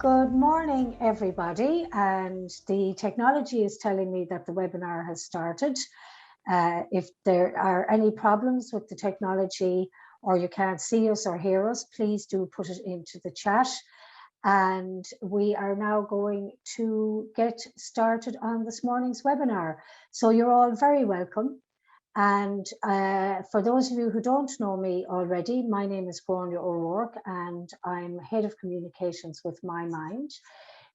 Good morning, everybody. And the technology is telling me that the webinar has started. If there are any problems with the technology or you can't see us or hear us, please do put it into the chat. And we are now going to get started on this morning's webinar. So you're all very welcome. And for those of you who don't know me already, my name is Gráinne O'Rourke and I'm Head of Communications with MyMind.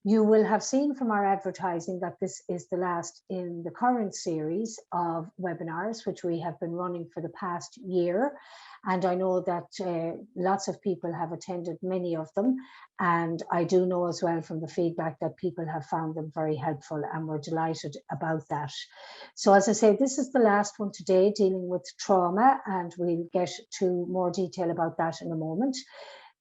You will have seen from our advertising that this is the last in the current series of webinars, which we have been running for the past year. And I know that lots of people have attended many of them. And I do know as well from the feedback that people have found them very helpful, and we're delighted about that. So as I say, this is the last one today, dealing with trauma, and we'll get to more detail about that in a moment.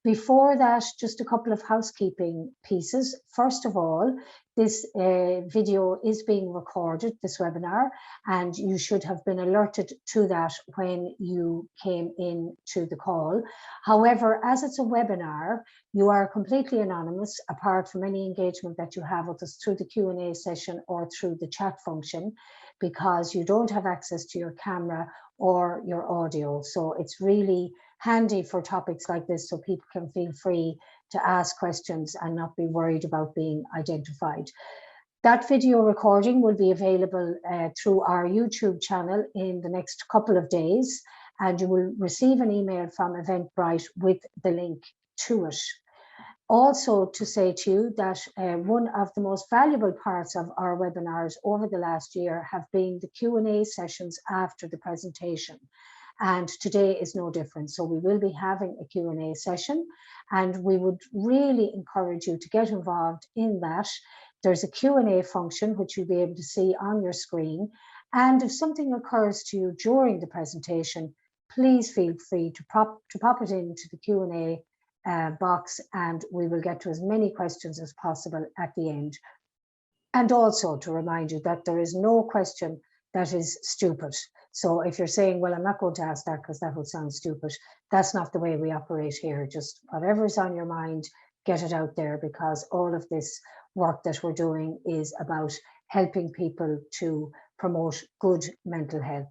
Before that, just a couple of housekeeping pieces. First of all, this video is being recorded, this webinar, and you should have been alerted to that when you came in to the call. However, as it's a webinar, you are completely anonymous, apart from any engagement that you have with us through the Q&A session or through the chat function, because you don't have access to your camera or your audio. So it's really handy for topics like this so people can feel free to ask questions and not be worried about being identified. That video recording will be available through our YouTube channel in the next couple of days, and you will receive an email from Eventbrite with the link to it. Also to say to you that one of the most valuable parts of our webinars over the last year have been the Q&A sessions after the presentation. And today is no different. So we will be having a Q&A session, and we would really encourage you to get involved in that. There's a Q&A function which you'll be able to see on your screen. And if something occurs to you during the presentation, please feel free to pop it into the Q&A box, and we will get to as many questions as possible at the end. And also to remind you that there is no question that is stupid. So if you're saying, well, I'm not going to ask that because that would sound stupid, that's not the way we operate here. Just whatever's on your mind, get it out there, because all of this work that we're doing is about helping people to promote good mental health.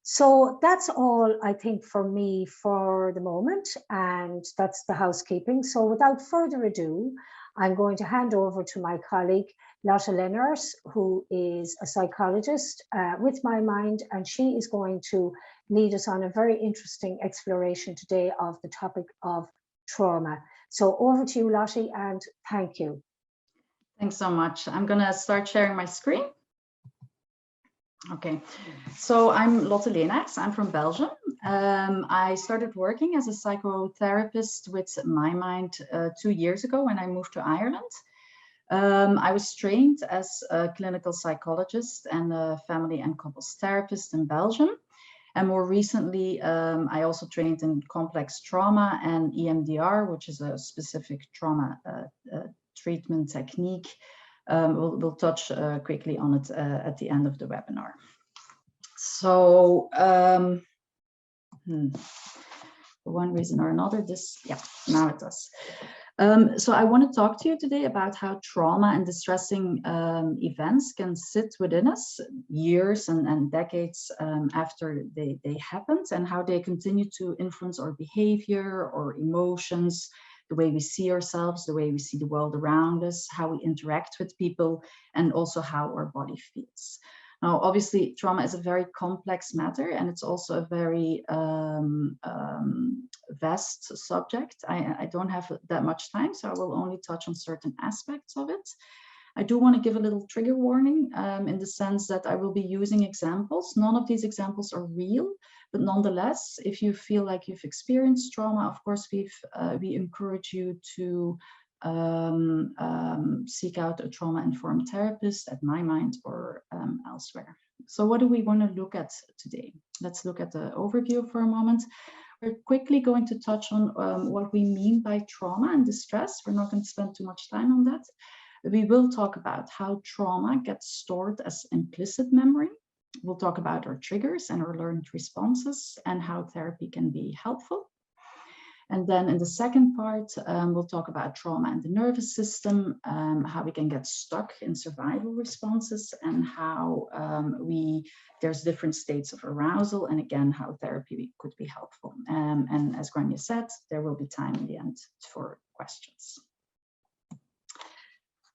So that's all, I think, for me for the moment, and that's the housekeeping. So without further ado, I'm going to hand over to my colleague, Lotte Lenners, who is a psychologist with MyMind, and she is going to lead us on a very interesting exploration today of the topic of trauma. So over to you, Lotte, and thank you. Thanks so much. I'm going to start sharing my screen. Okay, so I'm Lotte Lenners. I'm from Belgium. I started working as a psychotherapist with MyMind 2 years ago when I moved to Ireland. I was trained as a clinical psychologist and a family and couples therapist in Belgium. And more recently, I also trained in complex trauma and EMDR, which is a specific trauma treatment technique. We'll touch quickly on it at the end of the webinar. So, for one reason or another, now it does. So I want to talk to you today about how trauma and distressing events can sit within us years and decades after they happened, and how they continue to influence our behavior or emotions, the way we see ourselves, the way we see the world around us, how we interact with people, and also how our body feels. Now, obviously, trauma is a very complex matter, and it's also a very vast subject. I don't have that much time, so I will only touch on certain aspects of it. I do want to give a little trigger warning in the sense that I will be using examples. None of these examples are real, but nonetheless, if you feel like you've experienced trauma, of course, we encourage you to seek out a trauma-informed therapist at MyMind or elsewhere. So what do we want to look at today? Let's look at the overview for a moment. We're quickly going to touch on what we mean by trauma and distress. We're not going to spend too much time on that. We will talk about how trauma gets stored as implicit memory. We'll talk about our triggers and our learned responses and how therapy can be helpful. And then in the second part, we'll talk about trauma and the nervous system, how we can get stuck in survival responses, and how there's different states of arousal, and again, how therapy could be helpful. And as Grania said, there will be time in the end for questions.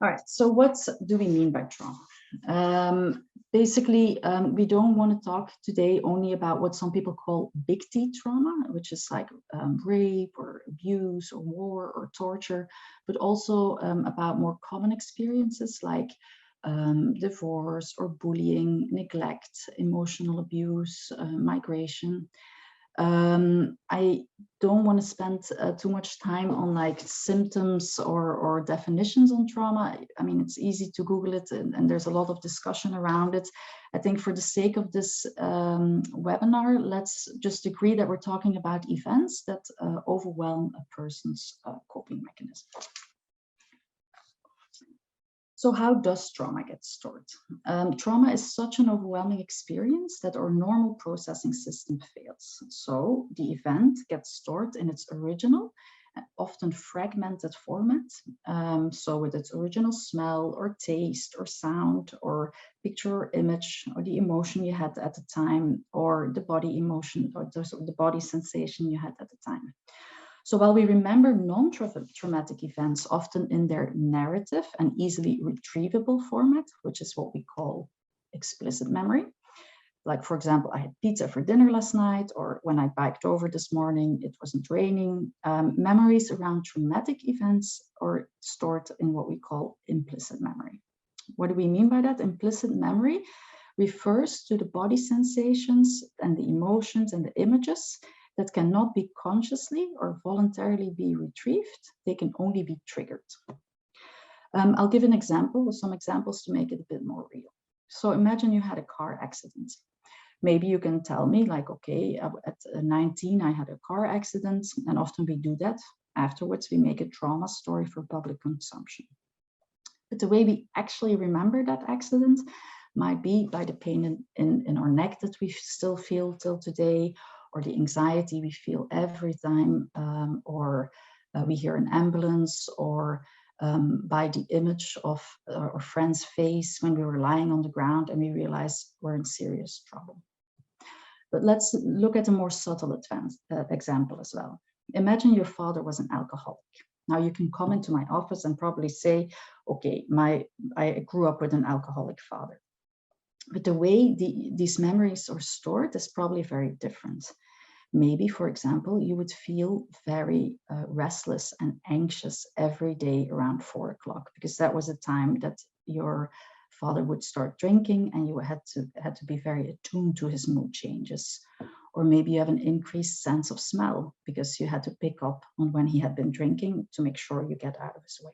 All right, so what do we mean by trauma? Basically, we don't want to talk today only about what some people call big T trauma, which is like rape or abuse or war or torture, but also about more common experiences like divorce or bullying, neglect, emotional abuse, migration. I don't want to spend too much time on like symptoms or definitions on trauma. I mean, it's easy to Google it, and there's a lot of discussion around it. I think for the sake of this webinar, let's just agree that we're talking about events that overwhelm a person's coping mechanism. So how does trauma get stored? Trauma is such an overwhelming experience that our normal processing system fails. So the event gets stored in its original, often fragmented format. So with its original smell or taste or sound or picture or image or the emotion you had at the time, or the body emotion or the body sensation you had at the time. So while we remember non-traumatic events often in their narrative and easily retrievable format, which is what we call explicit memory, like for example, I had pizza for dinner last night, or when I biked over this morning, it wasn't raining, memories around traumatic events are stored in what we call implicit memory. What do we mean by that? Implicit memory refers to the body sensations and the emotions and the images that cannot be consciously or voluntarily be retrieved. They can only be triggered. I'll give an example with some examples to make it a bit more real. So imagine you had a car accident. Maybe you can tell me like, okay, at 19, I had a car accident, and often we do that. Afterwards, we make a trauma story for public consumption. But the way we actually remember that accident might be by the pain in our neck that we still feel till today, or the anxiety we feel every time, or we hear an ambulance, or by the image of our friend's face when we were lying on the ground and we realize we're in serious trouble. But let's look at a more subtle example as well. Imagine your father was an alcoholic. Now you can come into my office and probably say, okay, I grew up with an alcoholic father. But the way these memories are stored is probably very different. Maybe, for example, you would feel very restless and anxious every day around 4 o'clock, because that was a time that your father would start drinking and you had to be very attuned to his mood changes. Or maybe you have an increased sense of smell because you had to pick up on when he had been drinking to make sure you get out of his way.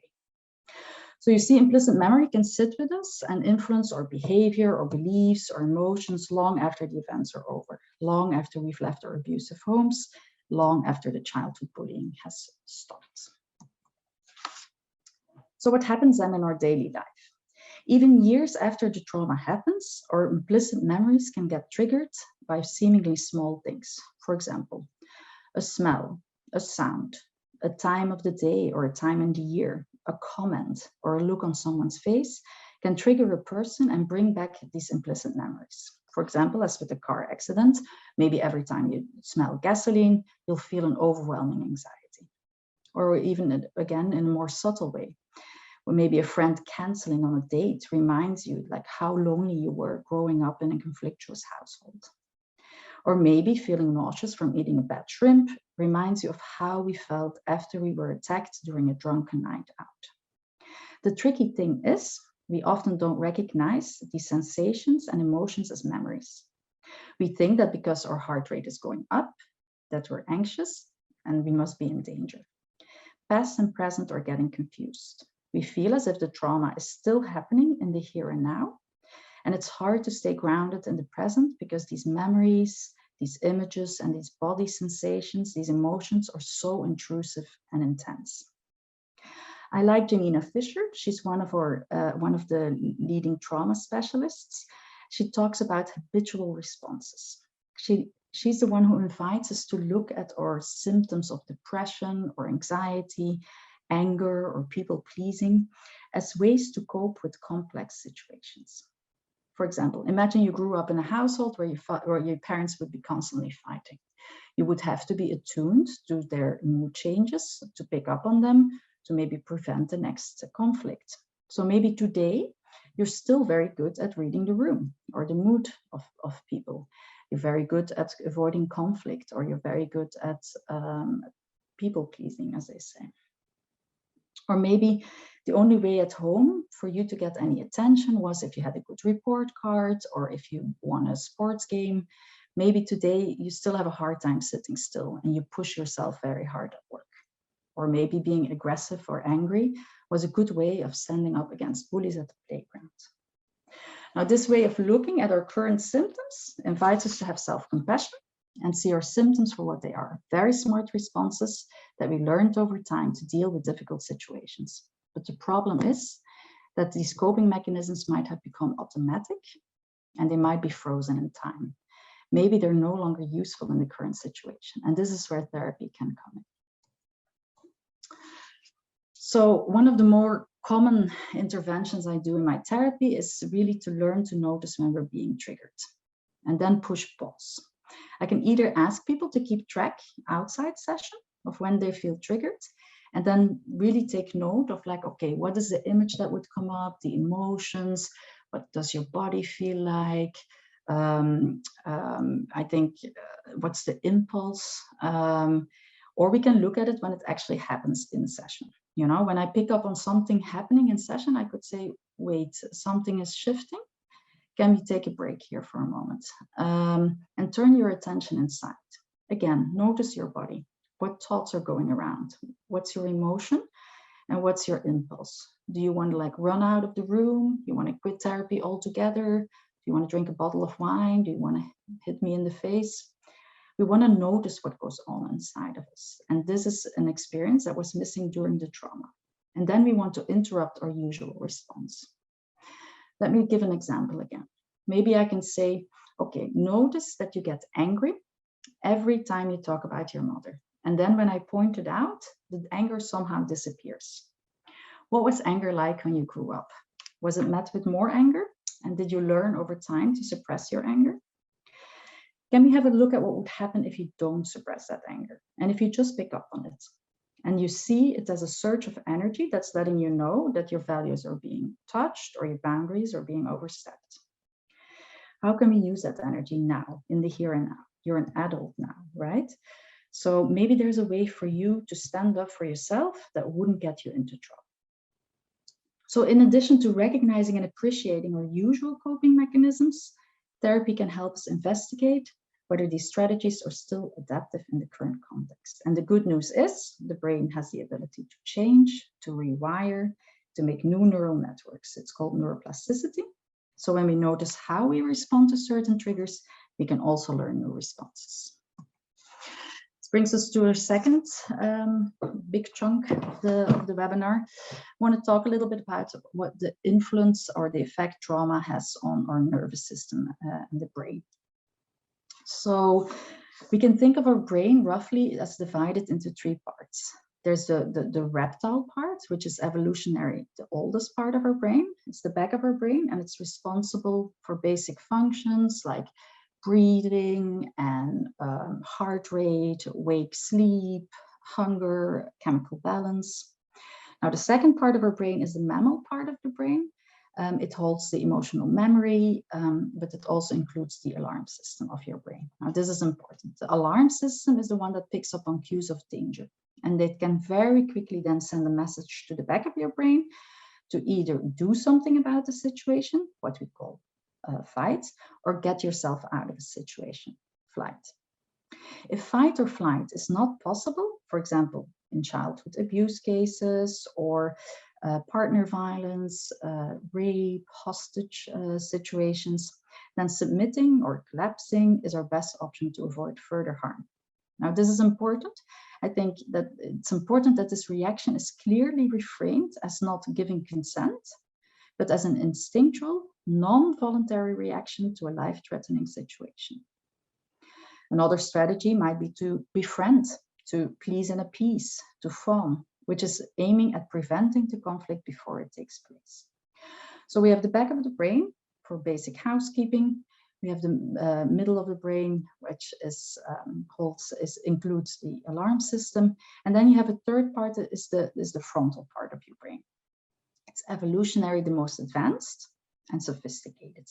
So you see, implicit memory can sit with us and influence our behavior or beliefs or emotions long after the events are over, long after we've left our abusive homes, long after the childhood bullying has stopped. So what happens then in our daily life? Even years after the trauma happens, our implicit memories can get triggered by seemingly small things. For example, a smell, a sound, a time of the day or a time in the year, a comment or a look on someone's face can trigger a person and bring back these implicit memories. For example, as with the car accident, maybe every time you smell gasoline, you'll feel an overwhelming anxiety. Or even again, in a more subtle way, when maybe a friend canceling on a date reminds you like how lonely you were growing up in a conflictuous household. Or maybe feeling nauseous from eating a bad shrimp reminds you of how we felt after we were attacked during a drunken night out. The tricky thing is, we often don't recognize these sensations and emotions as memories. We think that because our heart rate is going up, that we're anxious and we must be in danger. Past and present are getting confused. We feel as if the trauma is still happening in the here and now. And it's hard to stay grounded in the present because these memories, these images, and these body sensations, these emotions are so intrusive and intense. I like Janina Fisher. She's one of the leading trauma specialists. She talks about habitual responses. She She's the one who invites us to look at our symptoms of depression or anxiety, anger or people pleasing as ways to cope with complex situations. For example, imagine you grew up in a household where your parents would be constantly fighting. You would have to be attuned to their mood changes, to pick up on them, to maybe prevent the next conflict. So maybe today you're still very good at reading the room or the mood of people. You're very good at avoiding conflict, or you're very good at people pleasing, as they say. Or maybe the only way at home for you to get any attention was if you had a good report card or if you won a sports game. Maybe today you still have a hard time sitting still and you push yourself very hard at work. Or maybe being aggressive or angry was a good way of standing up against bullies at the playground. Now, this way of looking at our current symptoms invites us to have self-compassion and see our symptoms for what they are. Very smart responses that we learned over time to deal with difficult situations. But the problem is that these coping mechanisms might have become automatic and they might be frozen in time. Maybe they're no longer useful in the current situation. And this is where therapy can come in. So one of the more common interventions I do in my therapy is really to learn to notice when we're being triggered and then push pause. I can either ask people to keep track outside session of when they feel triggered, and then really take note of like, okay, what is the image that would come up, the emotions, what does your body feel like? I think, what's the impulse? Or we can look at it when it actually happens in session. You know, when I pick up on something happening in session, I could say, wait, something is shifting. Can we take a break here for a moment? And turn your attention inside. Again, notice your body. What thoughts are going around? What's your emotion? And what's your impulse? Do you want to like run out of the room? Do you want to quit therapy altogether? Do you want to drink a bottle of wine? Do you want to hit me in the face? We want to notice what goes on inside of us. And this is an experience that was missing during the trauma. And then we want to interrupt our usual response. Let me give an example again. Maybe I can say, okay, notice that you get angry every time you talk about your mother. And then when I point it out, the anger somehow disappears. What was anger like when you grew up? Was it met with more anger? And did you learn over time to suppress your anger? Can we have a look at what would happen if you don't suppress that anger? And if you just pick up on it and you see it as a surge of energy that's letting you know that your values are being touched or your boundaries are being overstepped. How can we use that energy now, in the here and now? You're an adult now, right? So maybe there's a way for you to stand up for yourself that wouldn't get you into trouble. So in addition to recognizing and appreciating our usual coping mechanisms, therapy can help us investigate whether these strategies are still adaptive in the current context. And the good news is the brain has the ability to change, to rewire, to make new neural networks. It's called neuroplasticity. So when we notice how we respond to certain triggers, we can also learn new responses. This brings us to our second big chunk of the webinar. I want to talk a little bit about what the influence or the effect trauma has on our nervous system and the brain. So we can think of our brain roughly as divided into three parts. There's the reptile part, which is evolutionary, the oldest part of our brain. It's the back of our brain, and it's responsible for basic functions like breathing and heart rate, wake, sleep, hunger, chemical balance. Now, the second part of our brain is the mammal part of the brain. It holds the emotional memory, but it also includes the alarm system of your brain. Now, this is important. The alarm system is the one that picks up on cues of danger, and it can very quickly then send a message to the back of your brain to either do something about the situation, what we call fight, or get yourself out of a situation, flight. If fight or flight is not possible, for example, in childhood abuse cases or partner violence, rape, hostage situations, then submitting or collapsing is our best option to avoid further harm. Now, this is important. I think that it's important that this reaction is clearly reframed as not giving consent, but as an instinctual, non-voluntary reaction to a life-threatening situation. Another strategy might be to befriend, to please and appease, to fawn, which is aiming at preventing the conflict before it takes place. So we have the back of the brain for basic housekeeping. We have the middle of the brain, which is includes the alarm system. And then you have a third part that is the frontal part of your brain. It's evolutionary, the most advanced and sophisticated.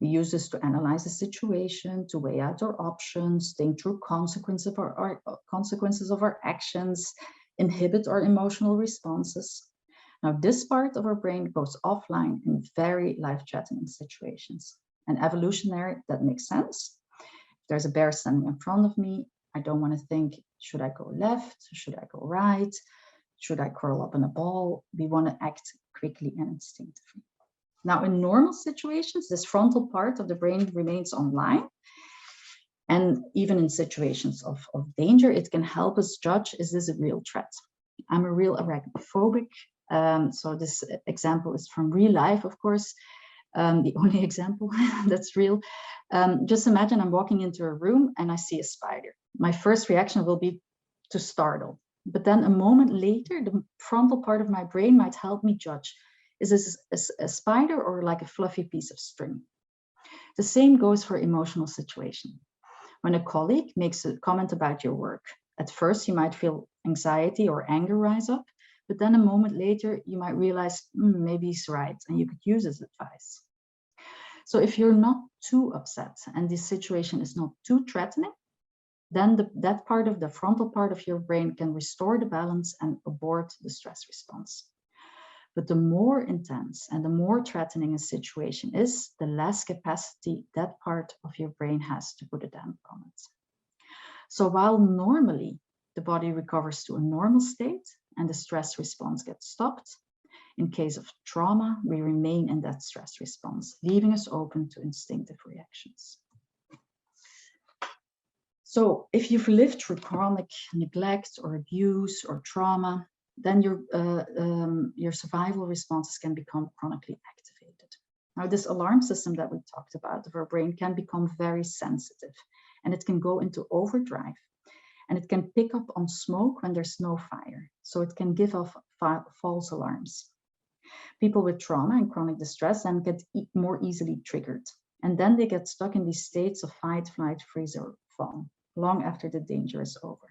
We use this to analyze the situation, to weigh out our options, think through consequences of our actions, inhibit our emotional responses. Now, this part of our brain goes offline in very life-threatening situations. And evolutionary, that makes sense. If there's a bear standing in front of me, I don't want to think, should I go left? Should I go right? Should I curl up in a ball? We want to act quickly and instinctively. Now, in normal situations, this frontal part of the brain remains online. And even in situations of danger, it can help us judge, is this a real threat? I'm a real arachnophobic. So this example is from real life, of course, the only example that's real. Just imagine I'm walking into a room and I see a spider. My first reaction will be to startle. But then a moment later, the frontal part of my brain might help me judge, is this a spider or like a fluffy piece of string? The same goes for emotional situation. When a colleague makes a comment about your work, at first you might feel anxiety or anger rise up, but then a moment later you might realize, maybe he's right, and you could use his advice. So if you're not too upset and this situation is not too threatening, then that part of the frontal part of your brain can restore the balance and abort the stress response. But the more intense and the more threatening a situation is, the less capacity that part of your brain has to put a damper on it. So while normally the body recovers to a normal state and the stress response gets stopped, in case of trauma, we remain in that stress response, leaving us open to instinctive reactions. So if you've lived through chronic neglect or abuse or trauma, then your survival responses can become chronically activated. Now, this alarm system that we talked about of our brain can become very sensitive, and it can go into overdrive, and it can pick up on smoke when there's no fire. So it can give off false alarms. People with trauma and chronic distress then get more easily triggered, and then they get stuck in these states of fight, flight, freeze, or fawn, long after the danger is over.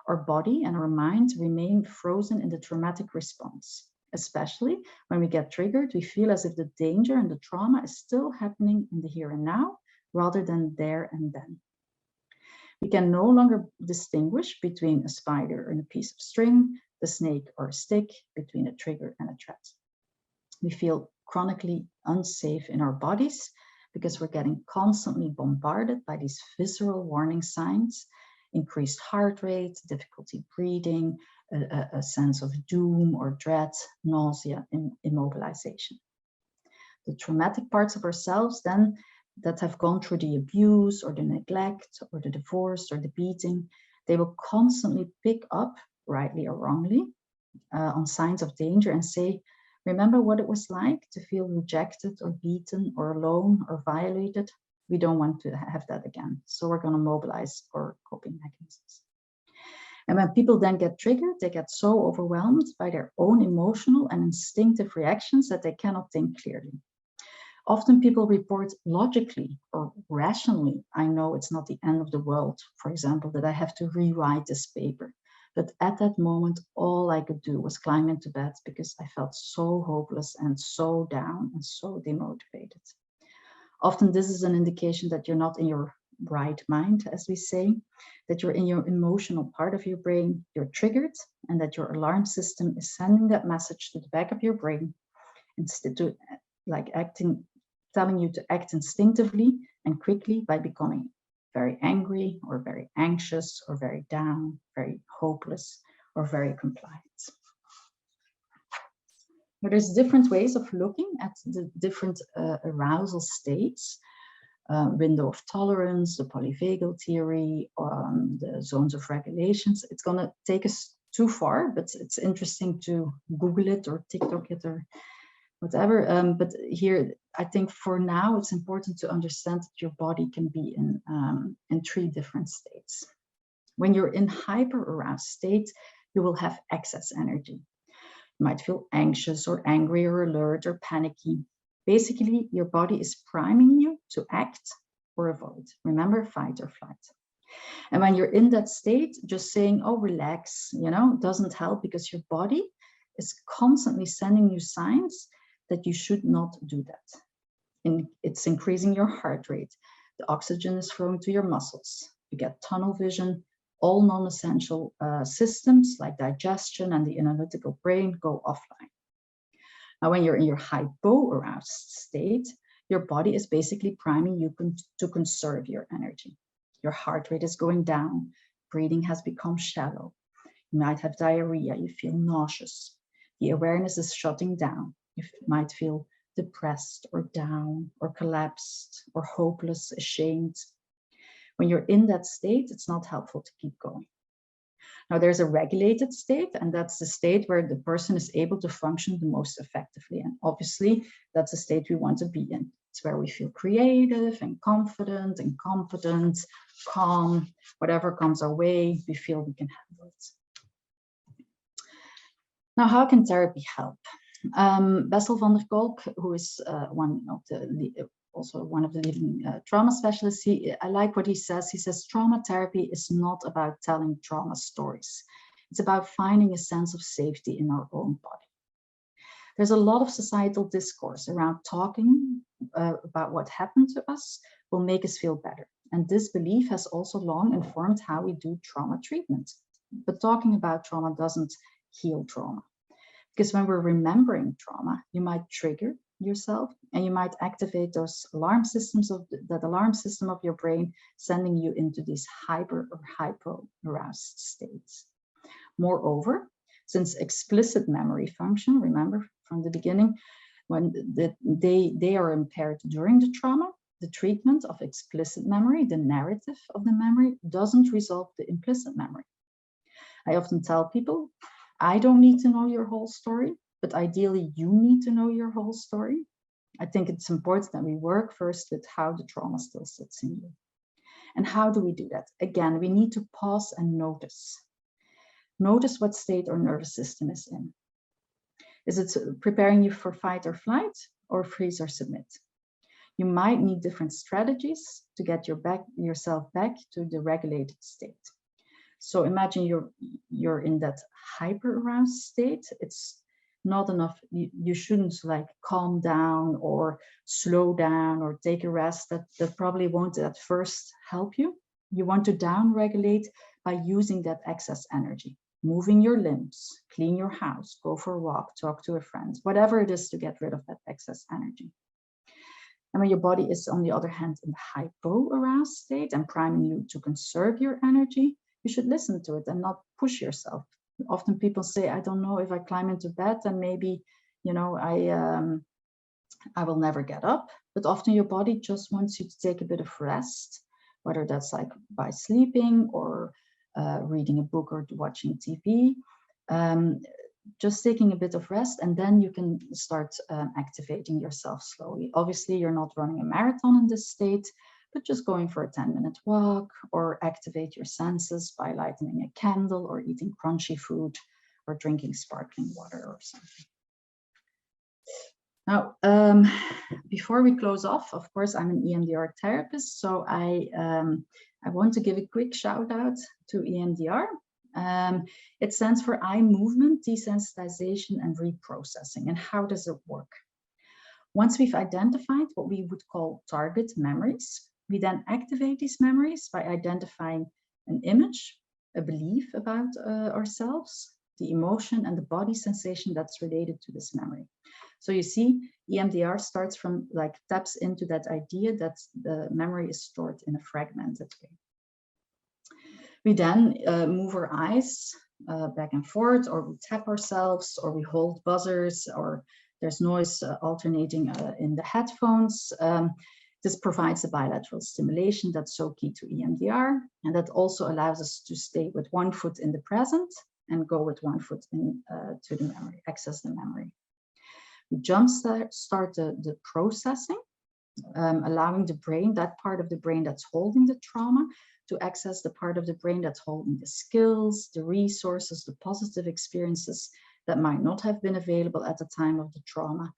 Our body and our mind remain frozen in the traumatic response. Especially when we get triggered, we feel as if the danger and the trauma is still happening in the here and now, rather than there and then. We can no longer distinguish between a spider and a piece of string, the snake or a stick, between a trigger and a threat. We feel chronically unsafe in our bodies because we're getting constantly bombarded by these visceral warning signs: increased heart rate, difficulty breathing, a sense of doom or dread, nausea, and immobilization. The traumatic parts of ourselves then that have gone through the abuse or the neglect or the divorce or the beating, they will constantly pick up, rightly or wrongly, on signs of danger and say, remember what it was like to feel rejected or beaten or alone or violated? We don't want to have that again. So we're going to mobilize our coping mechanisms. And when people then get triggered, they get so overwhelmed by their own emotional and instinctive reactions that they cannot think clearly. Often people report logically or rationally, I know it's not the end of the world, for example, that I have to rewrite this paper. But at that moment, all I could do was climb into bed because I felt so hopeless and so down and so demotivated. Often this is an indication that you're not in your right mind, as we say, that you're in your emotional part of your brain, you're triggered, and that your alarm system is sending that message to the back of your brain instead of telling you to act instinctively and quickly by becoming very angry or very anxious or very down, very hopeless or very compliant. But there's different ways of looking at the different arousal states, window of tolerance, the polyvagal theory, the zones of regulations. It's going to take us too far, but it's interesting to Google it or TikTok it or whatever. But here I think for now, it's important to understand that your body can be in 3 different states. When you're in hyper-aroused state, you will have excess energy. You might feel anxious or angry or alert or panicky. Basically, your body is priming you to act or avoid. Remember, fight or flight. And when you're in that state, just saying, oh, relax, doesn't help, because your body is constantly sending you signs that you should not do that. And it's increasing your heart rate. The oxygen is flowing to your muscles. You get tunnel vision. All non-essential systems like digestion and the analytical brain go offline. Now, when you're in your hypo-aroused state, your body is basically priming you to conserve your energy. Your heart rate is going down. Breathing has become shallow. You might have diarrhea. You feel nauseous. The awareness is shutting down. You might feel depressed or down or collapsed or hopeless, ashamed. When you're in that state, it's not helpful to keep going. Now, there's a regulated state, and that's the state where the person is able to function the most effectively. And obviously, that's the state we want to be in. It's where we feel creative and confident and competent, calm, whatever comes our way, we feel we can handle it. Now, how can therapy help? Bessel van der Kolk, who is also one of the leading trauma specialists, I like what he says. He says, trauma therapy is not about telling trauma stories. It's about finding a sense of safety in our own body. There's a lot of societal discourse around talking about what happened to us will make us feel better. And this belief has also long informed how we do trauma treatment. But talking about trauma doesn't heal trauma. Because when we're remembering trauma, you might trigger yourself and you might activate those alarm systems that alarm system of your brain, sending you into these hyper or hypo-aroused states. Moreover, since explicit memory function, remember from the beginning, when they are impaired during the trauma, the treatment of explicit memory, the narrative of the memory, doesn't resolve the implicit memory. I often tell people, I don't need to know your whole story, but ideally you need to know your whole story. I think it's important that we work first with how the trauma still sits in you. And how do we do that? Again, we need to pause and notice. Notice what state our nervous system is in. Is it preparing you for fight or flight, or freeze or submit? You might need different strategies to get yourself back to the regulated state. So imagine you're in that hyper-aroused state. It's not enough. You shouldn't like calm down or slow down or take a rest. That probably won't at first help you. You want to down-regulate by using that excess energy, moving your limbs, clean your house, go for a walk, talk to a friend, whatever it is to get rid of that excess energy. And when your body is, on the other hand, in the hypo-aroused state and priming you to conserve your energy, you should listen to it and not push yourself. Often people say, I don't know if I climb into bed and maybe, I will never get up. But often your body just wants you to take a bit of rest, whether that's like by sleeping or reading a book or watching TV. Just taking a bit of rest, and then you can start activating yourself slowly. Obviously, you're not running a marathon in this state, but just going for a 10-minute walk, or activate your senses by lighting a candle or eating crunchy food or drinking sparkling water or something. Now, before we close off, of course, I'm an EMDR therapist, so I want to give a quick shout out to EMDR. It stands for eye movement, desensitization, and reprocessing. And how does it work? Once we've identified what we would call target memories, we then activate these memories by identifying an image, a belief about ourselves, the emotion, and the body sensation that's related to this memory. So you see, EMDR starts from, taps into that idea that the memory is stored in a fragmented way. We then move our eyes back and forth, or we tap ourselves, or we hold buzzers, or there's noise alternating in the headphones. This provides a bilateral stimulation that's so key to EMDR, and that also allows us to stay with one foot in the present and go with one foot in to the memory, access the memory. We jumpstart the processing, allowing the brain, that part of the brain that's holding the trauma, to access the part of the brain that's holding the skills, the resources, the positive experiences that might not have been available at the time of the trauma.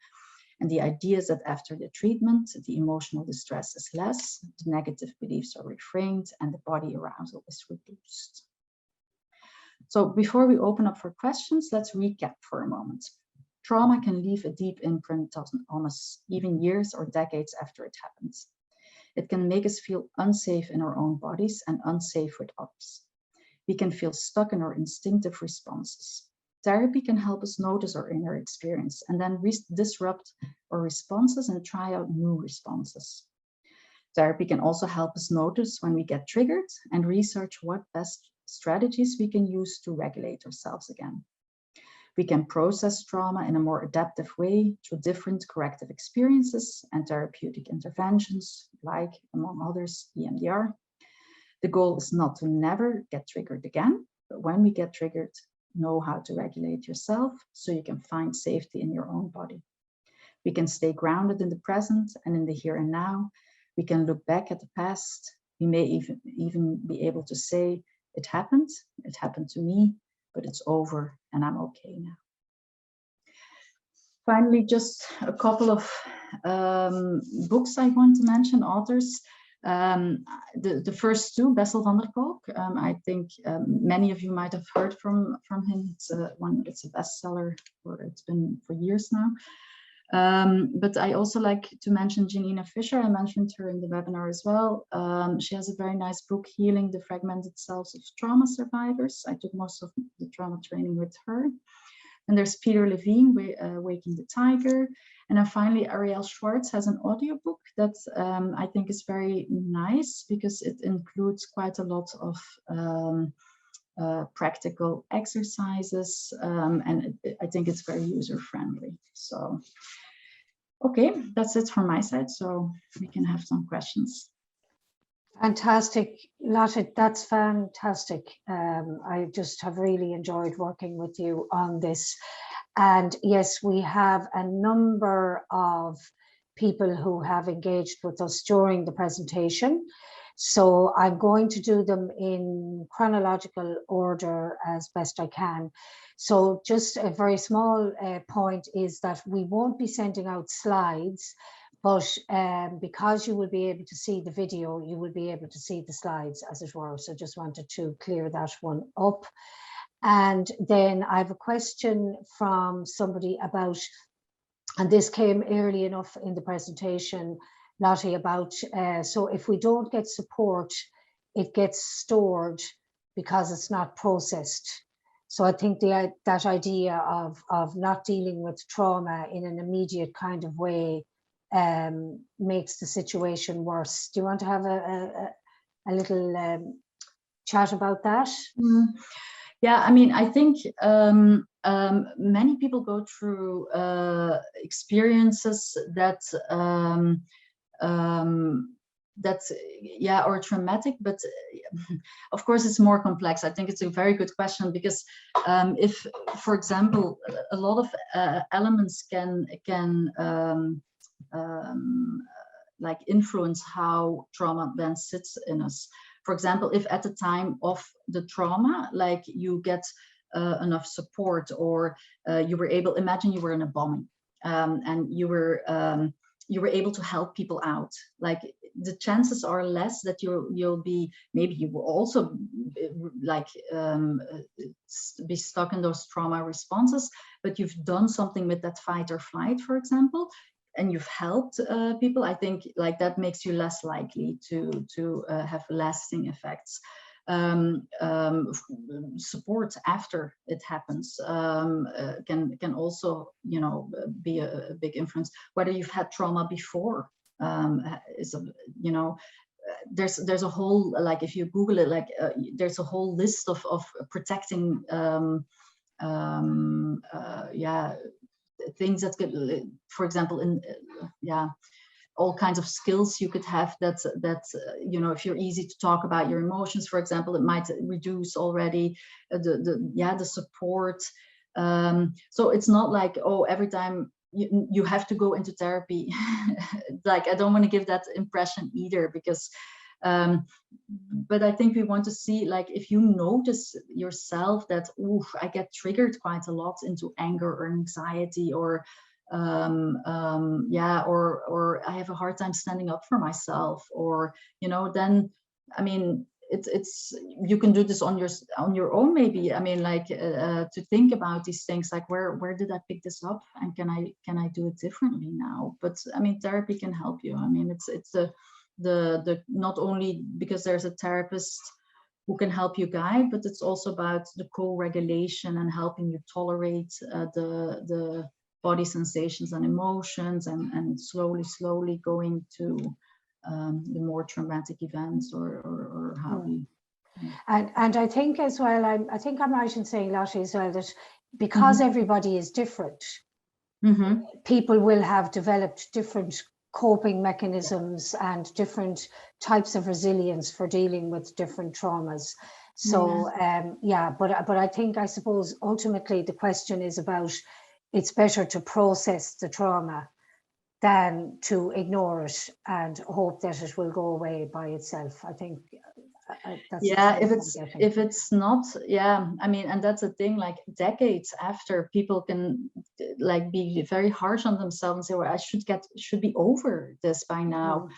And the idea is that after the treatment, the emotional distress is less, the negative beliefs are reframed, and the body arousal is reduced. So before we open up for questions, let's recap for a moment. Trauma can leave a deep imprint on us, even years or decades after it happens. It can make us feel unsafe in our own bodies and unsafe with others. We can feel stuck in our instinctive responses. Therapy can help us notice our inner experience and then disrupt our responses and try out new responses. Therapy can also help us notice when we get triggered and research what best strategies we can use to regulate ourselves again. We can process trauma in a more adaptive way through different corrective experiences and therapeutic interventions, like, among others, EMDR. The goal is not to never get triggered again, but when we get triggered, know how to regulate yourself so you can find safety in your own body. We can stay grounded in the present and in the here and now. We can look back at the past. We may even be able to say, it happened to me, but it's over and I'm okay now. Finally, just a couple of books I want to mention, authors. The first two, Bessel van der Kolk, I think many of you might have heard from him. It's a bestseller, or it's been for years now. But I also like to mention Janina Fisher. I mentioned her in the webinar as well. She has a very nice book, Healing the Fragmented Selves of Trauma Survivors. I took most of the trauma training with her. And there's Peter Levine, Waking the Tiger. And then finally, Ariel Schwartz has an audiobook that I think is very nice because it includes quite a lot of practical exercises, and I think it's very user-friendly. So, okay, that's it from my side. So we can have some questions. Fantastic, Lotte, that's fantastic. I just have really enjoyed working with you on this. And yes, we have a number of people who have engaged with us during the presentation. So I'm going to do them in chronological order as best I can. So just a very small point is that we won't be sending out slides, but because you will be able to see the video, you will be able to see the slides, as it were. So just wanted to clear that one up. And then I have a question from somebody about, and this came early enough in the presentation, Lotte, about, so if we don't get support, it gets stored because it's not processed. So I think that idea of not dealing with trauma in an immediate kind of way makes the situation worse. Do you want to have a little chat about that? Yeah, I mean, I think many people go through experiences that are traumatic, but of course it's more complex. I think it's a very good question because if, for example, a lot of elements can like influence how trauma then sits in us. For example, if at the time of the trauma, like you get enough support, or you were able, imagine you were in a bombing and you were able to help people out, like the chances are less that you'll be, maybe you will also like be stuck in those trauma responses, but you've done something with that fight or flight, for example, and you've helped people. I think like that makes you less likely to have lasting effects. Support after it happens can also, you know, be a big influence. Whether you've had trauma before is, you know, there's a whole, like if you Google it, like there's a whole list of protecting things that could, for example, in all kinds of skills you could have that you know, if you're easy to talk about your emotions, for example, it might reduce already the support. So it's not like, oh, every time you have to go into therapy. Like, I don't want to give that impression either, because but I think we want to see, like, if you notice yourself that, ooh, I get triggered quite a lot into anger or anxiety, or yeah, or I have a hard time standing up for myself, or, you know, then, I mean, it's you can do this on your own, maybe. I mean, like, to think about these things, like, where did I pick this up, and can I do it differently now? But I mean, therapy can help you. I mean, it's the not only because there's a therapist who can help you guide, but it's also about the co-regulation and helping you tolerate the body sensations and emotions, and slowly going to the more traumatic events, or how we. And I think as well, I think I'm right in saying, Lottie, as well, that because everybody is different, people will have developed different coping mechanisms and different types of resilience for dealing with different traumas. So but I think, I suppose, ultimately the question is about, it's better to process the trauma than to ignore it and hope that it will go away by itself. I think that's if it's not, I mean, and that's the thing, like, decades after, people can, like, be very harsh on themselves and say, well, I should be over this by now.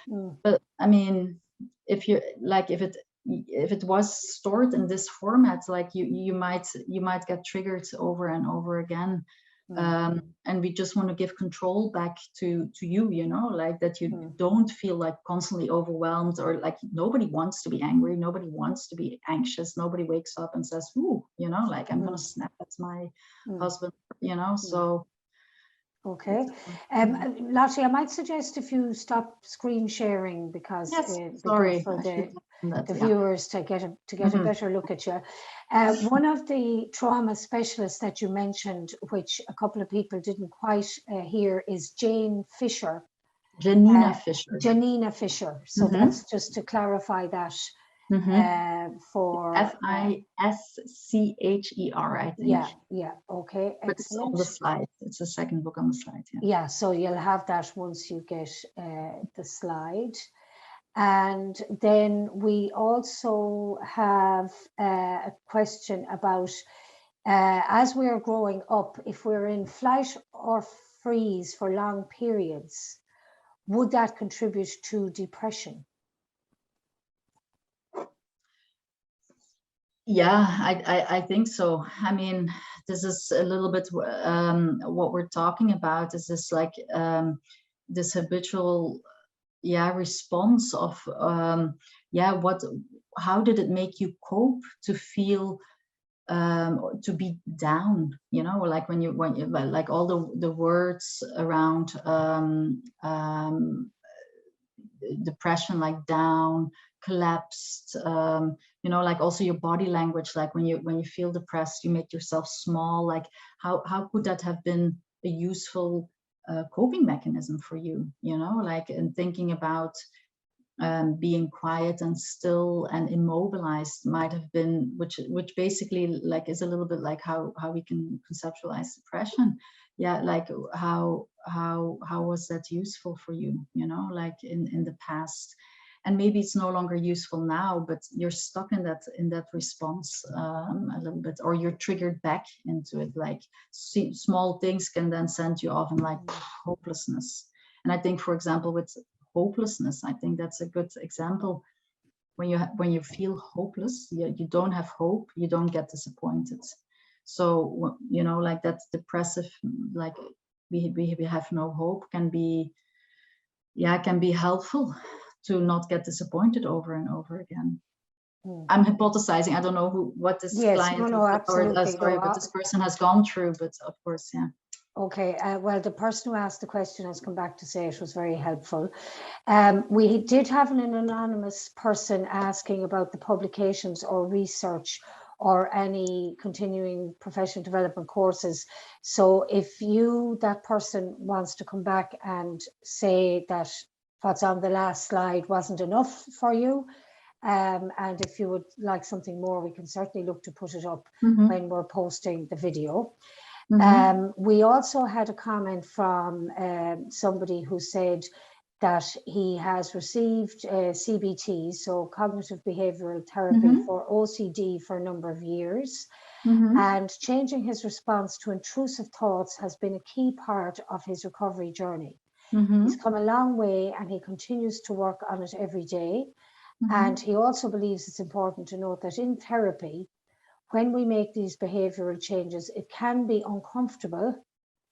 But I mean, if you, like, if it was stored in this format, like, you might get triggered over and over again. And we just want to give control back to you, you know, like, that you don't feel like constantly overwhelmed, or like, nobody wants to be angry, nobody wants to be anxious, nobody wakes up and says, ooh, you know, like, I'm gonna snap at my husband, you know. So okay, Lottie, I might suggest if you stop screen sharing, because it'd be good for the viewers to get a better look at you. One of the trauma specialists that you mentioned, which a couple of people didn't quite hear, is Janina Fisher. Janina Fisher. So that's just to clarify that. For Fischer, I think. Okay, excellent. But it's on the slide. It's the second book on the slide. So you'll have that once you get the slide. And then we also have a question about, as we're growing up, if we're in flight or freeze for long periods, would that contribute to depression? Yeah, I think so. I mean, this is a little bit what we're talking about, is this, like, this habitual response of how did it make you cope to feel to be down, you know, like, when you like, all the words around depression, like down, collapsed, you know, like, also your body language, like, when you feel depressed, you make yourself small, like, how could that have been a useful coping mechanism for you, you know, like, and thinking about being quiet and still and immobilized might have been, which basically, like, is a little bit like how we can conceptualize depression. Like, how was that useful for you, you know, like, in the past? And maybe it's no longer useful now, but you're stuck in that response a little bit, or you're triggered back into it. Like, small things can then send you off in, like, hopelessness. And I think, for example, with hopelessness, I think that's a good example. When you feel hopeless, you don't have hope, you don't get disappointed. So, you know, like, that depressive, like, we have no hope, can be helpful to not get disappointed over and over again. I'm hypothesizing. I don't know what this client but this person has gone through. But of course, Okay, well, the person who asked the question has come back to say it was very helpful. We did have an anonymous person asking about the publications or research or any continuing professional development courses. So if that person wants to come back and say that what's on the last slide wasn't enough for you, and if you would like something more, we can certainly look to put it up when we're posting the video. We also had a comment from somebody who said that he has received CBT, so cognitive behavioral therapy for OCD for a number of years. And changing his response to intrusive thoughts has been a key part of his recovery journey. He's come a long way and he continues to work on it every day. And he also believes it's important to note that in therapy, when we make these behavioral changes, it can be uncomfortable,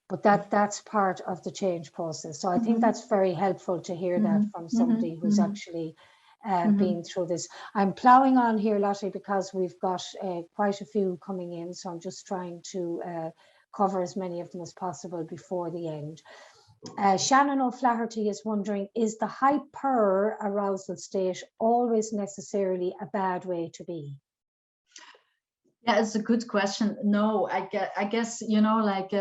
but that's part of the change process. So I think that's very helpful to hear that from somebody who's actually been through this. I'm plowing on here, Lottie, because we've got quite a few coming in. So I'm just trying to cover as many of them as possible before the end. Shannon O'Flaherty is wondering, is the hyper arousal state always necessarily a bad way to be? Yeah, it's a good question. No, I guess, you know, like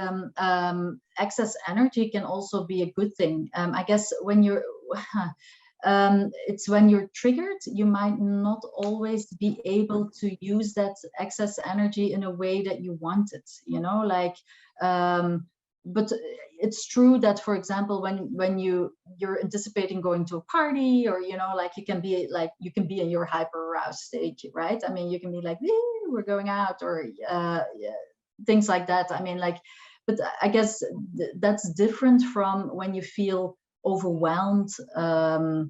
excess energy can also be a good thing. I guess when you're, it's when you're triggered, you might not always be able to use that excess energy in a way that you want it, you know, like, but it's true that, for example, when you're anticipating going to a party, or, you know, like you can be in your hyper aroused state, right? I mean, you can be like, we're going out, or things like that. I mean, like, but I guess that's different from when you feel overwhelmed. I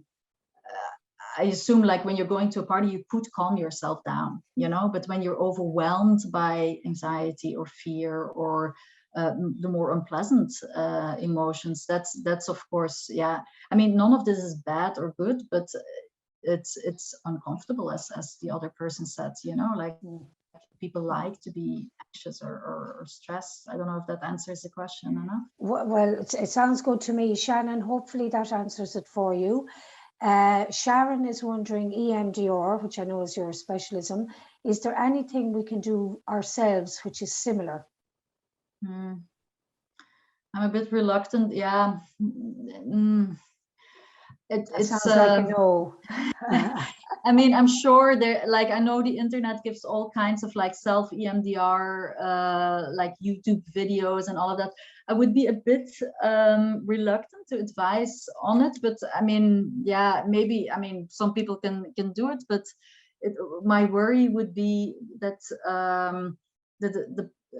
assume, like, when you're going to a party, you could calm yourself down, you know, but when you're overwhelmed by anxiety or fear, or the more unpleasant emotions, that's of course, yeah. I mean, none of this is bad or good, but it's uncomfortable, as the other person said, you know, like people like to be anxious or stressed. I don't know if that answers the question enough. Well, it sounds good to me, Shannon. Hopefully that answers it for you. Sharon is wondering, EMDR, which I know is your specialism, is there anything we can do ourselves which is similar? I'm a bit reluctant. Yeah. It sounds like a no. I mean, I'm sure there, like, I know the internet gives all kinds of like SelfEMDR, like YouTube videos and all of that. I would be a bit reluctant to advise on it, but I mean, yeah, maybe, I mean, some people can do it, but my worry would be that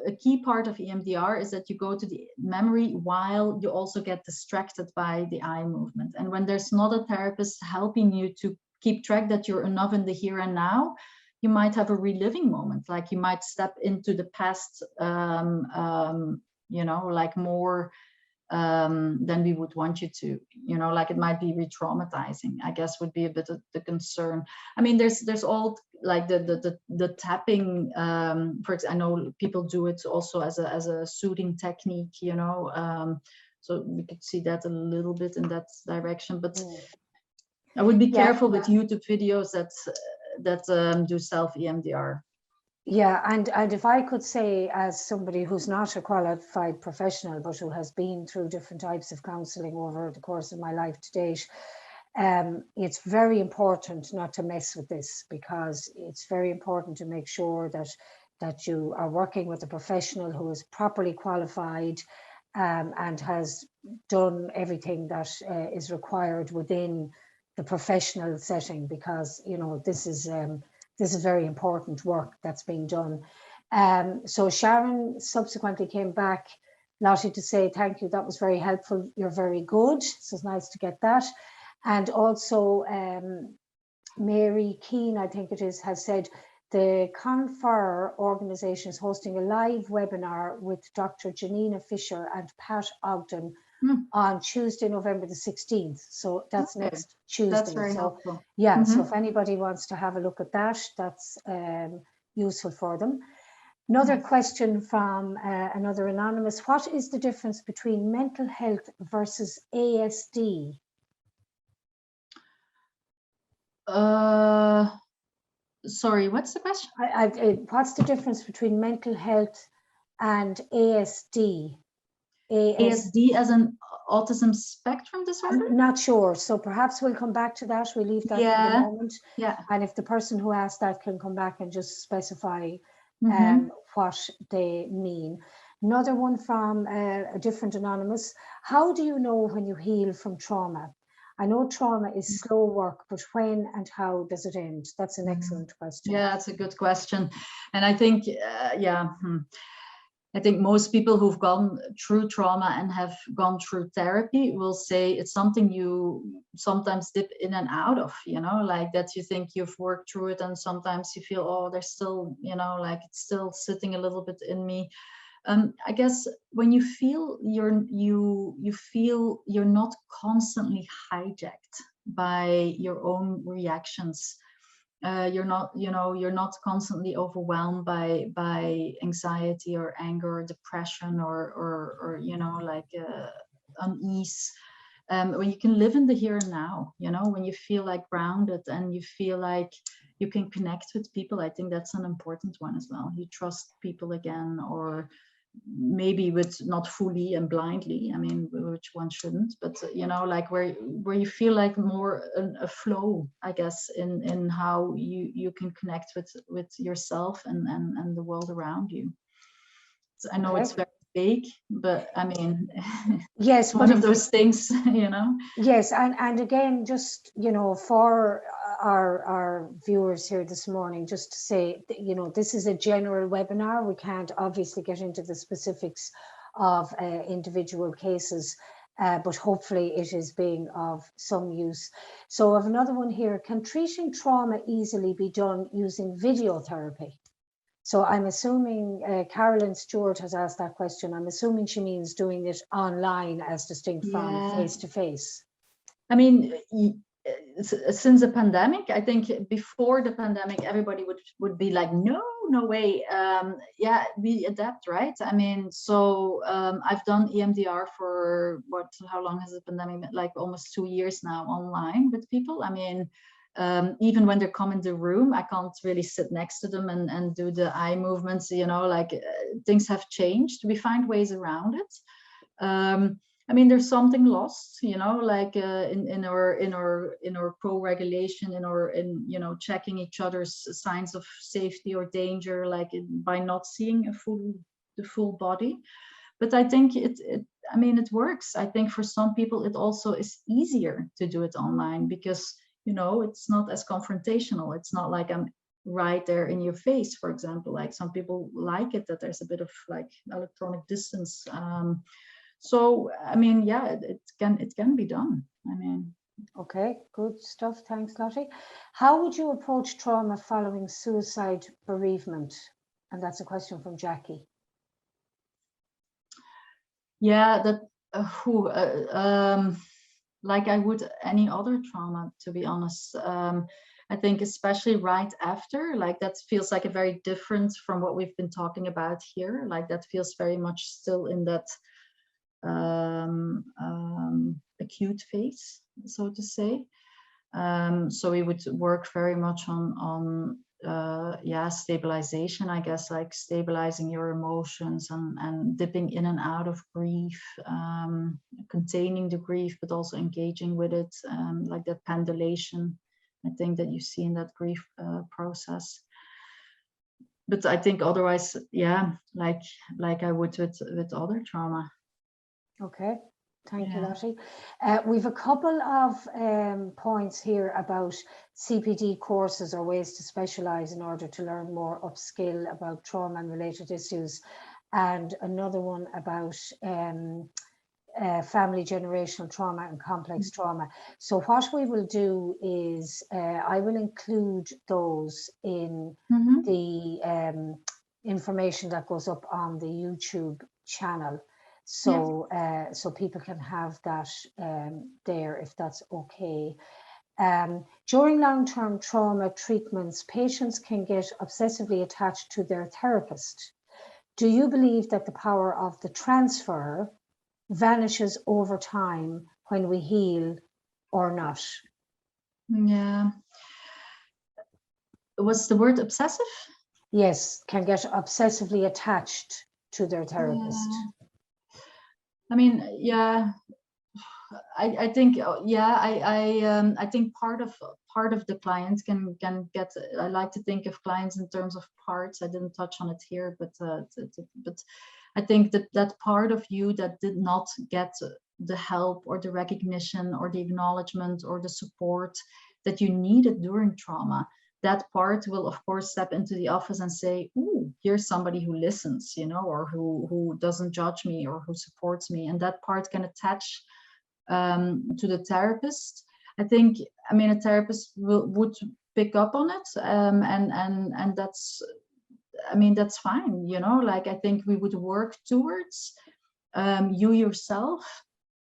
a key part of EMDR is that you go to the memory while you also get distracted by the eye movement. And when there's not a therapist helping you to keep track that you're enough in the here and now, you might have a reliving moment. Like you might step into the past, you know, like more than we would want you to, you know, like it might be re-traumatizing, I guess, would be a bit of the concern. I mean, there's all like the tapping, for example, I know people do it also as a soothing technique, you know, so we could see that a little bit in that direction, but I would be careful with YouTube videos that do self-EMDR. Yeah, and if I could say, as somebody who's not a qualified professional, but who has been through different types of counselling over the course of my life to date, it's very important not to mess with this, because it's very important to make sure that you are working with a professional who is properly qualified and has done everything that is required within the professional setting, because, you know, this is very important work that's being done. So Sharon subsequently came back, Lottie, to say thank you. That was very helpful. You're very good. So it's nice to get that. And also Mary Keane, I think it is, has said the Confer organization is hosting a live webinar with Dr. Janina Fisher and Pat Ogden on Tuesday, November the 16th. So that's next Tuesday. That's very helpful. Yeah, so if anybody wants to have a look at that, that's useful for them. Another question from another anonymous: what is the difference between mental health versus ASD? Sorry, what's the question? What's the difference between mental health and ASD? ASD as an autism spectrum disorder? I'm not sure. So perhaps we'll come back to that. We'll leave that for the moment. Yeah. And if the person who asked that can come back and just specify what they mean. Another one from a different anonymous. How do you know when you heal from trauma? I know trauma is slow work, but when and how does it end? That's an excellent question. Yeah, that's a good question. And I think, I think most people who've gone through trauma and have gone through therapy will say it's something you sometimes dip in and out of, you know, like that you think you've worked through it, and sometimes you feel, oh, there's still, you know, like it's still sitting a little bit in me. I guess when you feel you feel you're not constantly hijacked by your own reactions. You're not, you know, you're not constantly overwhelmed by anxiety or anger or depression or you know, like unease. When you can live in the here and now, you know, when you feel like grounded and you feel like you can connect with people, I think that's an important one as well. You trust people again, or maybe with not fully and blindly, I mean, which one shouldn't, but you know, like where you feel like more a flow, I guess, in how you can connect with yourself and the world around you. So I know it's very vague, but I mean, yes, it's one of those things, you know. Yes, and again, just, you know, for our viewers here this morning, just to say, you know, this is a general webinar. We can't obviously get into the specifics of individual cases, but hopefully it is being of some use. So I have another one here. Can treating trauma easily be done using video therapy? So I'm assuming Carolyn Stewart has asked that question. I'm assuming she means doing it online as distinct from face to face. I mean, since the pandemic, I think before the pandemic, everybody would be like, no way. Yeah, we adapt, right? I mean, so I've done EMDR for how long has the pandemic been? Like almost 2 years now online with people. I mean, even when they come in the room, I can't really sit next to them and do the eye movements, you know, like things have changed. We find ways around it. I mean, there's something lost, you know, like in our co-regulation, in you know, checking each other's signs of safety or danger, like by not seeing the full body. But I think I mean, it works. I think for some people it also is easier to do it online because, you know, it's not as confrontational. It's not like I'm right there in your face, for example. Like some people like it that there's a bit of like electronic distance. So I mean, yeah, it can be done. I mean, okay, good stuff. Thanks, Lottie. How would you approach trauma following suicide bereavement? And that's a question from Jackie. Yeah, that like I would any other trauma, to be honest. I think especially right after, like that feels like a very different from what we've been talking about here. Like that feels very much still in that acute phase, so to say. So we would work very much on yeah, stabilization, I guess, like stabilizing your emotions and dipping in and out of grief, containing the grief, but also engaging with it, like that pendulation, I think, that you see in that grief process. But I think otherwise, yeah, like I would with other trauma. Okay, thank you, Lottie. We've a couple of points here about CPD courses or ways to specialise in order to learn more, upskill about trauma and related issues, and another one about family generational trauma and complex trauma. So what we will do is I will include those in the information that goes up on the YouTube channel. So so people can have that there, if that's okay. During long-term trauma treatments, patients can get obsessively attached to their therapist. Do you believe that the power of the transfer vanishes over time when we heal or not? Yeah. Was the word obsessive? Yes, can get obsessively attached to their therapist. I mean, yeah, I think, yeah, I think part of the clients can get. I like to think of clients in terms of parts. I didn't touch on it here, but I think that that part of you that did not get the help or the recognition or the acknowledgement or the support that you needed during trauma, that part will of course step into the office and say, "Ooh, here's somebody who listens, you know, or who doesn't judge me or who supports me." And that part can attach to the therapist. I think, I mean, a therapist would pick up on it, and that's, I mean, that's fine, you know. Like, I think we would work towards you yourself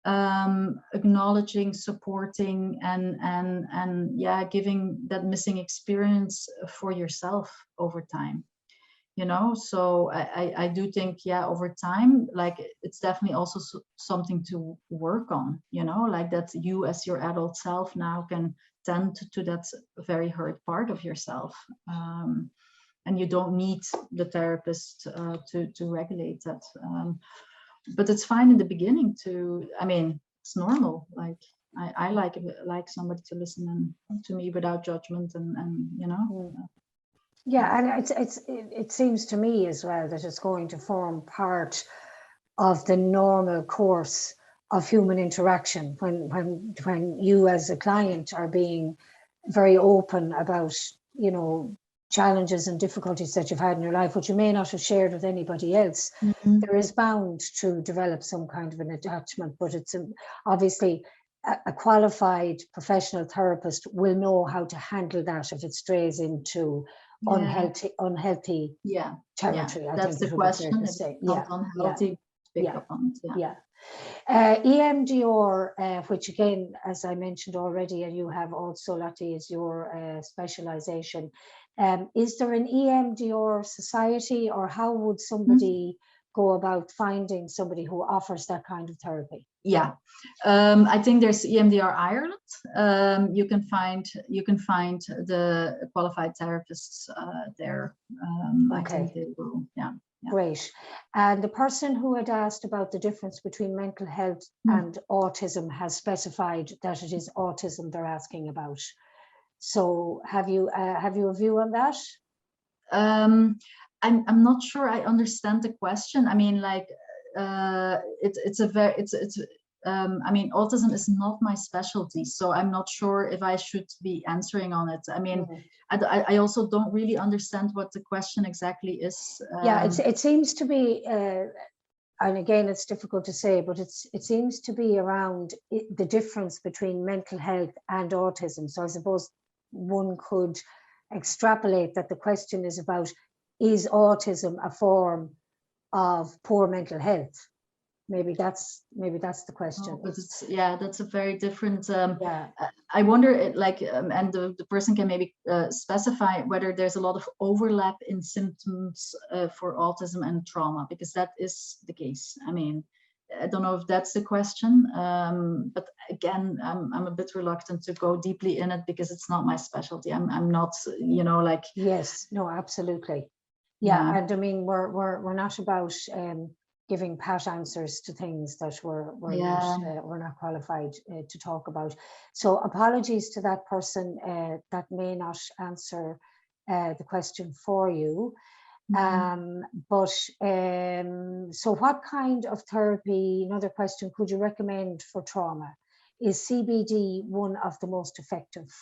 acknowledging, supporting, and yeah, giving that missing experience for yourself over time, you know. So I do think, yeah, over time, like, it's definitely also something to work on, you know, like that you as your adult self now can tend to that very hurt part of yourself, and you don't need the therapist to regulate that. But it's fine in the beginning to, I mean, it's normal. Like, I like somebody to listen to me without judgment, and you know. Yeah, and it seems to me as well that it's going to form part of the normal course of human interaction when you as a client are being very open about, you know, challenges and difficulties that you've had in your life, which you may not have shared with anybody else. Mm-hmm. There is bound to develop some kind of an attachment, but it's obviously a qualified professional therapist will know how to handle that if it strays into unhealthy yeah territory. yeah, I that's think the it would be fair question. to If say. it's not unhealthy, pick up on it. Yeah. EMDR, which again, as I mentioned already, and you have also, Lottie, is your specialization. Is there an EMDR society, or how would somebody go about finding somebody who offers that kind of therapy? Yeah, I think there's EMDR Ireland. You can find the qualified therapists there. Okay. I think they will. Yeah. Great. And the person who had asked about the difference between mental health and autism has specified that it is autism they're asking about. So have you a view on that? I'm not sure I understand the question. I mean, like, I mean, autism is not my specialty, so I'm not sure if I should be answering on it. I mean, I also don't really understand what the question exactly is. Yeah, it seems to be, and again, it's difficult to say, but it seems to be around the difference between mental health and autism. So I suppose one could extrapolate that the question is about, is autism a form of poor mental health? Maybe that's the question. Oh, but that's a very different. Yeah. I wonder, like, and the person can maybe specify whether there's a lot of overlap in symptoms for autism and trauma, because that is the case. I mean, I don't know if that's the question, but again, I'm a bit reluctant to go deeply in it because it's not my specialty. I'm not, you know, like. Yes. No. Absolutely. Yeah. And I mean, we're not about giving pat answers to things that we're not qualified to talk about. So apologies to that person that may not answer the question for you. But so what kind of therapy, another question, could you recommend for trauma? Is CBD one of the most effective?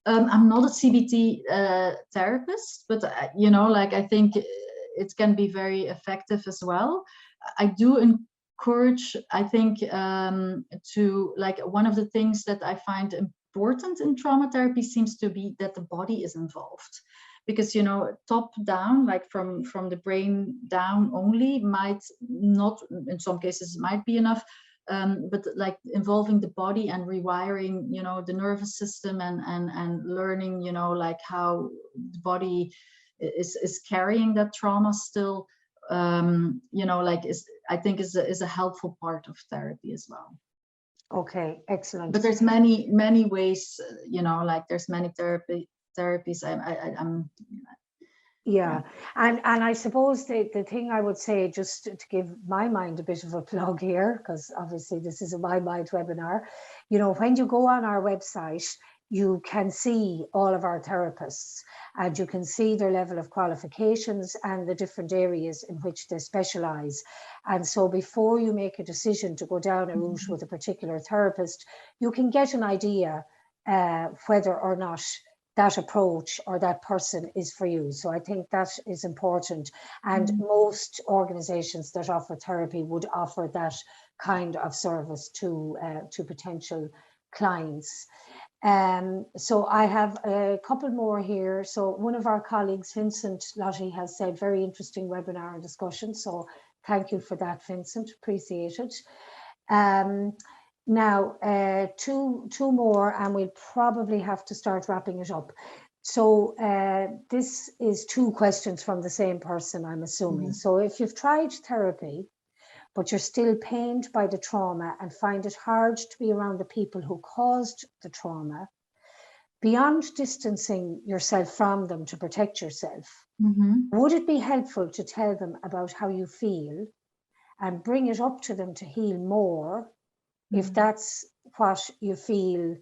I'm not a CBT therapist, but you know, like, I think it can be very effective as well. I do encourage, I think, to, like, one of the things that I find important in trauma therapy seems to be that the body is involved, because, you know, top down, like from the brain down only, might not, in some cases might be enough. But like involving the body and rewiring, you know, the nervous system and learning, you know, like how the body is carrying that trauma still, you know, like I think is a helpful part of therapy as well. Okay, excellent. But there's many ways, you know, like there's many therapies. I'm Yeah. And I suppose the thing I would say, just to give MyMind a bit of a plug here, because obviously this is a MyMind webinar, you know, when you go on our website, you can see all of our therapists, and you can see their level of qualifications and the different areas in which they specialize. And so before you make a decision to go down a route with a particular therapist, you can get an idea whether or not that approach or that person is for you. So I think that is important. And most organizations that offer therapy would offer that kind of service to potential clients. So I have a couple more here. So one of our colleagues, Vincent Lottie, has said very interesting webinar and discussion. So thank you for that, Vincent. Appreciate it. Now, two more, and we'll probably have to start wrapping it up. So this is two questions from the same person, I'm assuming. So if you've tried therapy, but you're still pained by the trauma and find it hard to be around the people who caused the trauma, beyond distancing yourself from them to protect yourself, would it be helpful to tell them about how you feel and bring it up to them to heal more, if that's what you feel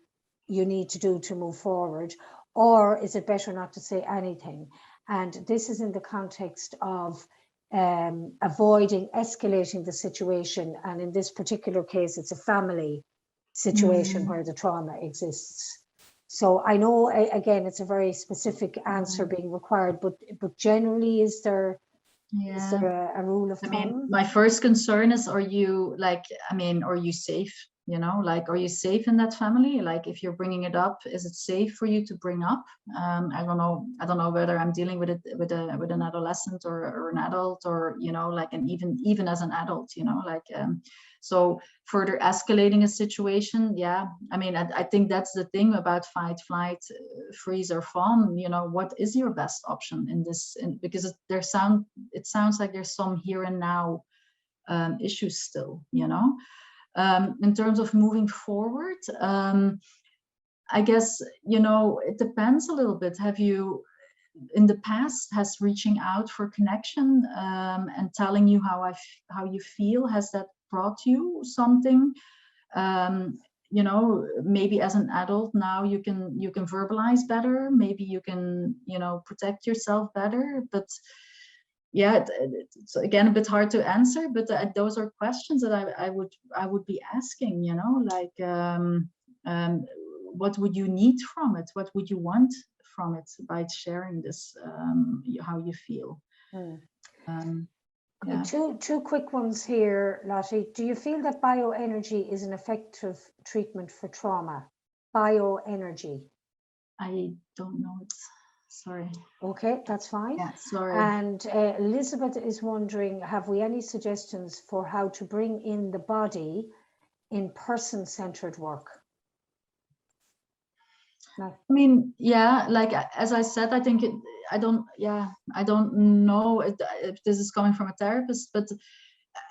you need to do to move forward? Or is it better not to say anything? And this is in the context of avoiding escalating the situation. And in this particular case, it's a family situation where the trauma exists. So I know, again, it's a very specific answer being required, but generally, is there a rule of thumb? I mean, my first concern is, are you safe? You know, like, are you safe in that family? Like, if you're bringing it up, is it safe for you to bring up? I don't know whether I'm dealing with it with an adolescent or an adult, or, you know, like, and even as an adult, you know, like, so further escalating a situation. Yeah, I mean, I think that's the thing about fight, flight, freeze, or fawn. You know, what is your best option in this? Because it sounds like there's some here and now issues still, you know. In terms of moving forward, I guess, you know, it depends a little bit. Have you, in the past, has reaching out for connection and telling you how you feel, has that brought you something? You know, maybe as an adult now you can verbalize better. Maybe you can, you know, protect yourself better. But yeah, it's again a bit hard to answer, but those are questions that I would be asking, you know, like, what would you need from it? What would you want from it by sharing this, how you feel? Yeah. Two quick ones here, Lottie. Do you feel that bioenergy is an effective treatment for trauma? Bioenergy. I don't know it. Sorry. Okay, that's fine. Yeah, sorry. And Elizabeth is wondering, have we any suggestions for how to bring in the body in person-centered work? No. I mean, yeah, like, as I said, I think I don't know if this is coming from a therapist, but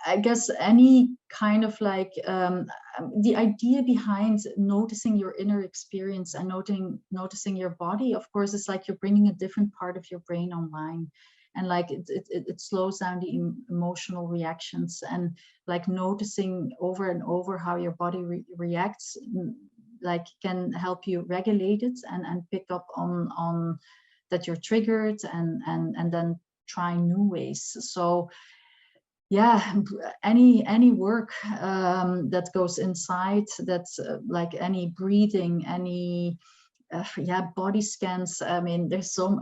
I guess any kind of like the idea behind noticing your inner experience and noticing your body, of course, is like you're bringing a different part of your brain online, and like it slows down the emotional reactions, and like noticing over and over how your body reacts, like, can help you regulate it and pick up on that you're triggered, and then try new ways. So yeah, any work that goes inside, that's like any breathing, any body scans. I mean, there's so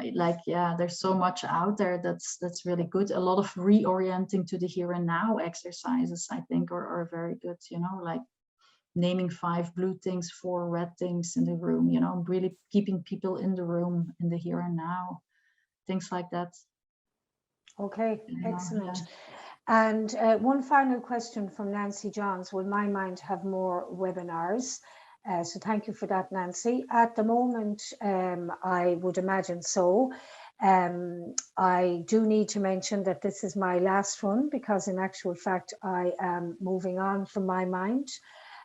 much out there that's really good. A lot of reorienting to the here and now exercises, I think, are very good, you know, like naming 5 blue things, 4 red things in the room, you know, really keeping people in the room, in the here and now, things like that. Okay, excellent. And one final question from Nancy Johns: will MyMind have more webinars? So thank you for that, Nancy. At the moment, I would imagine so. I do need to mention that this is my last one, because in actual fact, I am moving on from MyMind.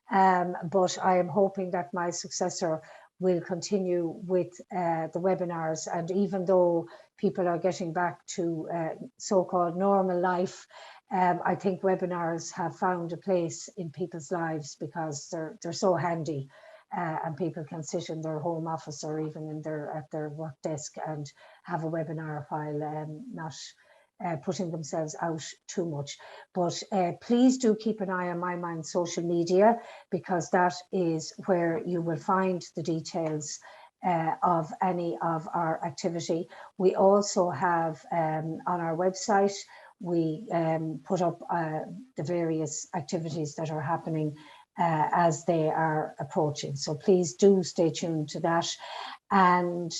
But I am hoping that my successor will continue with the webinars. And even though people are getting back to so-called normal life, I think webinars have found a place in people's lives because they're so handy. and people can sit in their home office or even at their work desk and have a webinar while not putting themselves out too much. But please do keep an eye on MyMind social media, because that is where you will find the details of any of our activity. We also have on our website, we put up the various activities that are happening as they are approaching. So please do stay tuned to that. And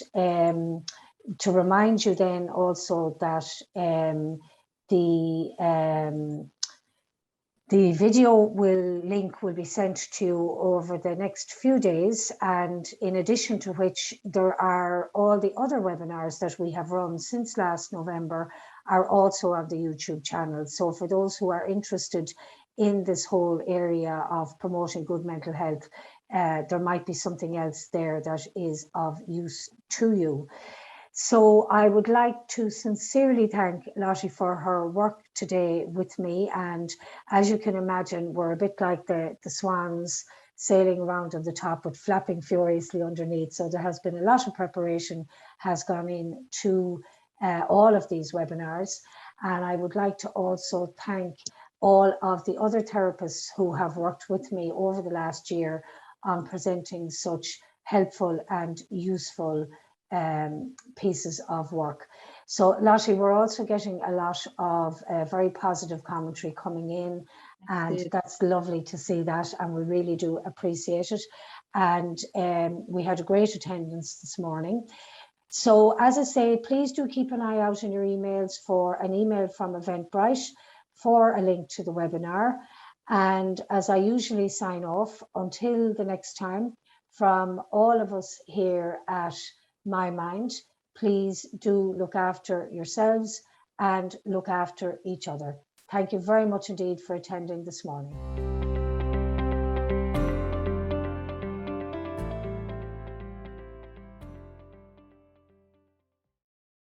to remind you then also that the video link will be sent to you over the next few days, and in addition to which, there are all the other webinars that we have run since last November are also on the YouTube channel. So for those who are interested in this whole area of promoting good mental health, there might be something else there that is of use to you. So I would like to sincerely thank Lottie for her work today with me. And as you can imagine, we're a bit like the swans sailing around on the top but flapping furiously underneath. So there has been a lot of preparation has gone into all of these webinars. And I would like to also thank all of the other therapists who have worked with me over the last year on presenting such helpful and useful pieces of work. So Lottie, we're also getting a lot of very positive commentary coming in, and that's lovely to see that, and we really do appreciate it. And we had a great attendance this morning. So as I say, please do keep an eye out in your emails for an email from Eventbrite for a link to the webinar. And as I usually sign off, until the next time, from all of us here at MyMind, please do look after yourselves and look after each other. Thank you very much indeed for attending this morning.